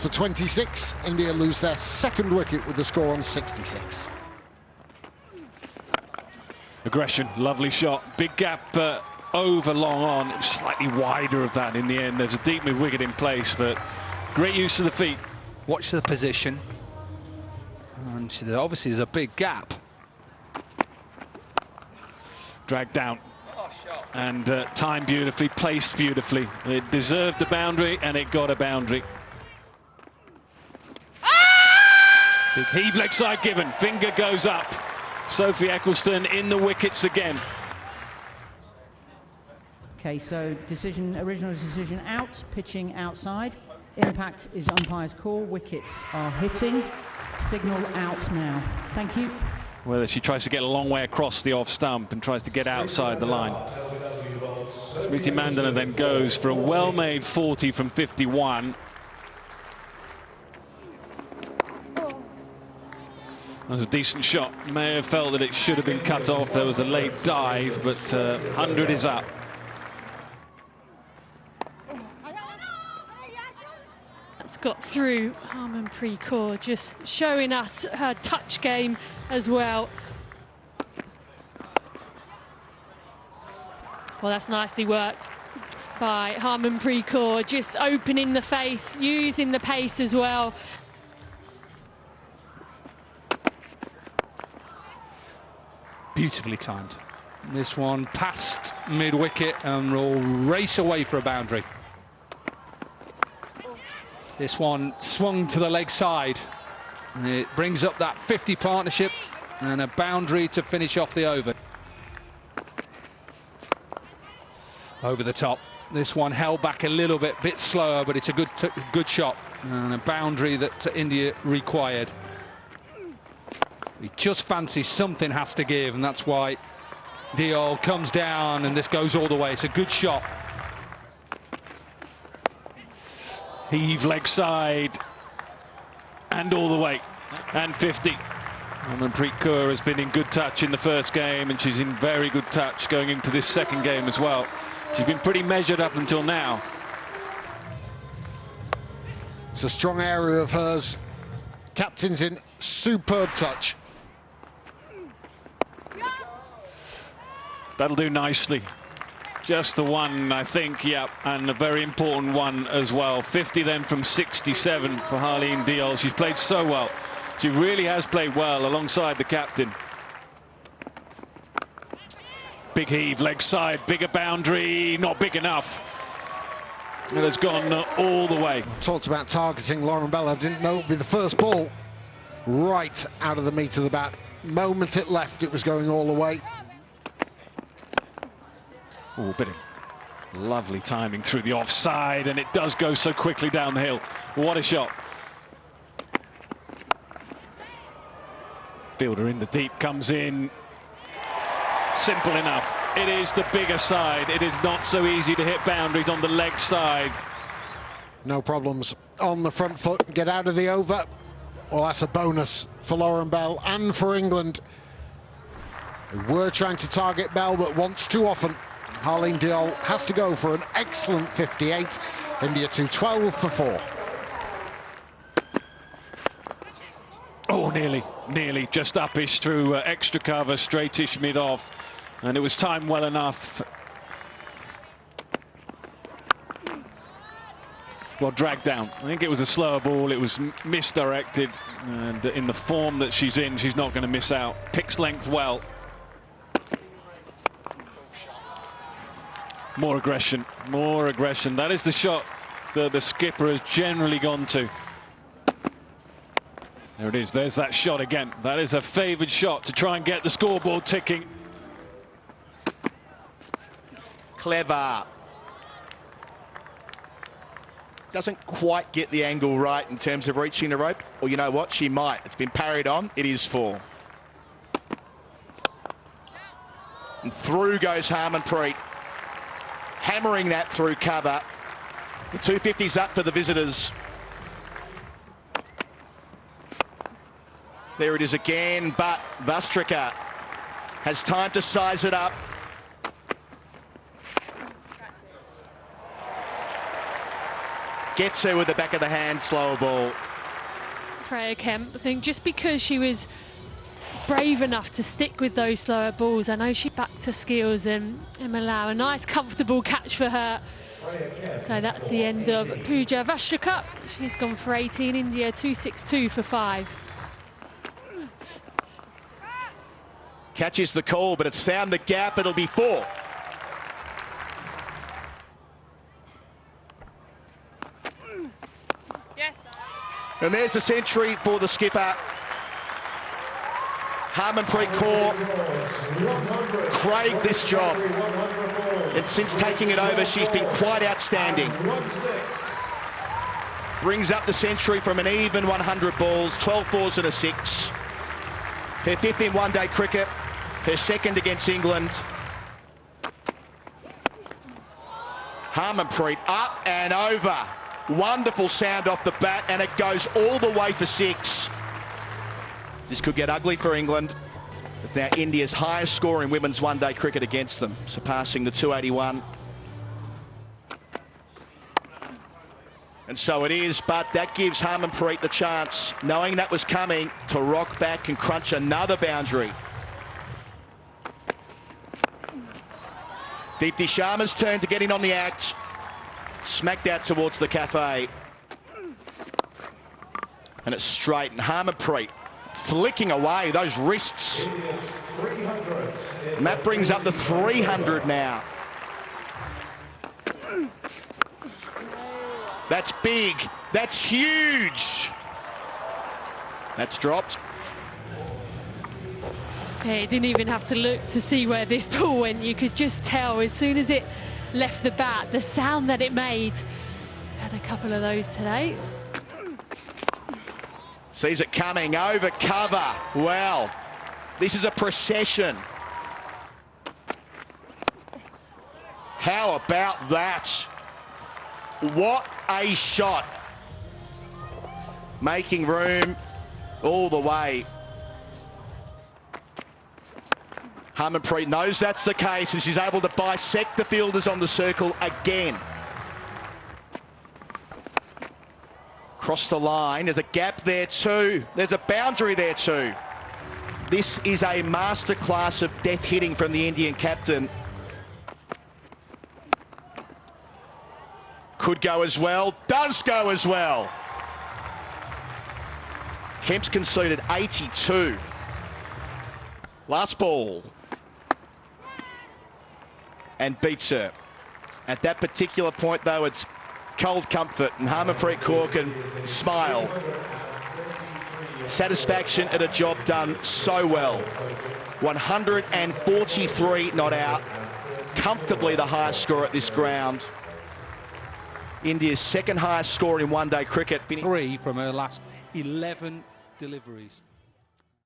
For 26, India lose their second wicket with the score on 66. Aggression, lovely shot, big gap over long on. It was slightly wider of that in the end. There's a deep mid wicket in place, but great use of the feet. Watch the position, and obviously there's a big gap. Dragged down and timed beautifully, placed beautifully. It deserved the boundary and it got a boundary. Big heave leg side given, finger goes up. Sophie Ecclestone in the wickets again. Okay, so original decision out, pitching outside. Impact is umpire's call, wickets are hitting. Signal out now. Thank you. Whether she tries to get a long way across the off stump and tries to get outside the line. Smriti Mandana then goes for a well-made 40 from 51. That was a decent shot. May have felt that it should have been cut off. There was a late dive, but 100 is up. That's got through Harmanpreet Kaur, just showing us her touch game as well. Well, that's nicely worked by Harmanpreet Kaur, just opening the face, using the pace as well. Beautifully timed. This one past mid-wicket and will race away for a boundary. This one swung to the leg side. And it brings up that 50 partnership and a boundary to finish off the over. Over the top. This one held back a little bit slower, but it's a good shot and a boundary that India required. We just fancy something has to give, and that's why Deol comes down and this goes all the way. It's a good shot. Heave leg side and all the way, and 50. Harmanpreet Kaur has been in good touch in the first game, and she's in very good touch going into this second game as well. She's been pretty measured up until now. It's a strong area of hers. Captain's in superb touch. That'll do nicely. Just the one, I think, yep, and a very important one as well. 50 then from 67 for Harleen Deol. She's played so well. She really has played well alongside the captain. Big heave, leg side, bigger boundary, not big enough. It has gone all the way. Talked about targeting Lauren Bell. I didn't know it would be the first ball right out of the meat of the bat. Moment it left, it was going all the way. Oh, bit of lovely timing through the offside, and it does go so quickly down the hill. What a shot. Fielder in the deep, comes in. Simple enough. It is the bigger side. It is not so easy to hit boundaries on the leg side. No problems on the front foot. Get out of the over. Well, that's a bonus for Lauren Bell and for England. They were trying to target Bell, but once too often. Harleen Deol has to go for an excellent 58. India to 12 for 4. Oh, nearly. Just uppish through extra cover, straightish mid-off. And it was timed well enough. Well, dragged down. I think it was a slower ball. It was misdirected. And in the form that she's in, she's not going to miss out. Picks length well. More aggression, more aggression. That is the shot that the skipper has generally gone to. There it is, there's that shot again. That is a favoured shot to try and get the scoreboard ticking. Clever. Doesn't quite get the angle right in terms of reaching the rope. Or you know what, she might. It's been parried on, it is 4. And through goes Harmanpreet. Hammering that through cover. The 250's up for the visitors. There it is again, but Vastrika has time to size it up. gets her with the back of the hand, slower ball. Freya Kemp, I think just because she was brave enough to stick with those slower balls, I know she backed her skills, and Emma Lau, a nice comfortable catch for her. So that's the end of Pooja Vashtra Cup. She's gone for 18, India 2-6-2 for 5. Catches the call, but it's found the gap. It'll be 4. Yes. And there's a century for the skipper. Harmanpreet Kaur craved this job, and since taking it over, she's been quite outstanding. Brings up the century from an even 100 balls, 12 fours and a 6. Her 5th in one-day cricket, her 2nd against England. Harmanpreet up and over. Wonderful sound off the bat, and it goes all the way for 6. This could get ugly for England. But now India's highest score in women's one-day cricket against them, surpassing the 281. And so it is, but that gives Harmanpreet the chance, knowing that was coming, to rock back and crunch another boundary. Deepti Sharma's turn to get in on the act. Smacked out towards the cafe. And it's straight, and Harmanpreet flicking away those wrists. And that brings up the 300 now. That's big. That's huge. That's dropped. Yeah, didn't even have to look to see where this ball went. You could just tell as soon as it left the bat, the sound that it made. Had a couple of those today. Sees it coming over cover. Well, this is a procession. How about that? What a shot. Making room all the way. Harmanpreet knows that's the case, and she's able to bisect the fielders on the circle again. Across the line, there's a gap there too. There's a boundary there too. This is a masterclass of death hitting from the Indian captain. Could go as well, does go as well. Kemp's conceded 82. Last ball. And beats her. At that particular point though, it's cold comfort, and Harmanpreet Kaur can smile. Satisfaction at a job done so well. 143 not out. Comfortably the highest score at this ground. India's 2nd highest score in one-day cricket. 3 from her last 11 deliveries.